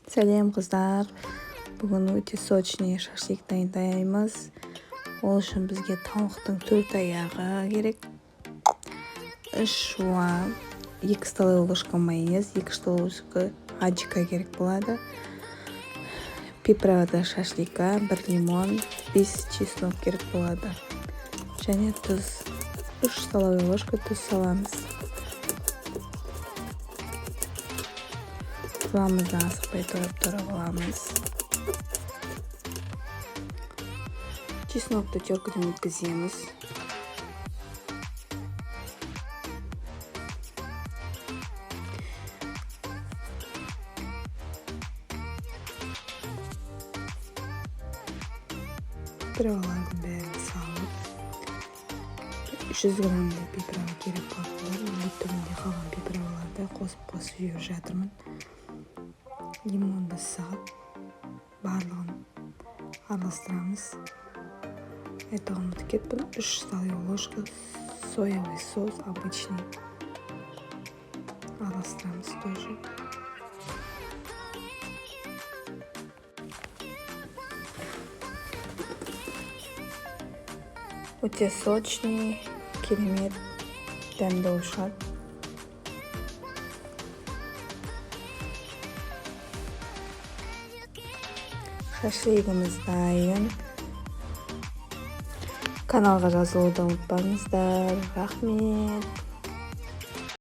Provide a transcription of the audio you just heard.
Сәлем қыздар. Бүгін өте сочный шашлик дайындаймыз. Ол үшін бізге тауықтың 4 аяғы керек. 3 шуа, 2 столовая ложка майонез, 2 столовая ложка аджика керек болады. Приправа шашлика, 1 лимон, 5 чеснок керек болады. Және тұз. 3 столовая ложка тұз саламыз. Тұзымызды асықпай тұрып аламыз. Чеснокты теркіден өткіземіз. Приправалардың бәрін салып, 300 граммдай приправа керек қалғандар. Түбінде қалған приправаларды қосып жеп жатырмын. Лимонды сағып, барлығын араластырамыз. Айтығын кетпін. 3 столовая ложка соевый соус обычный. Араластырамыз тоже. Өте сочный, керемет, дәмді ұшады. Шашлигіміз дайын. Каналға жазылуды ұмытпаңыздар. Рахмет.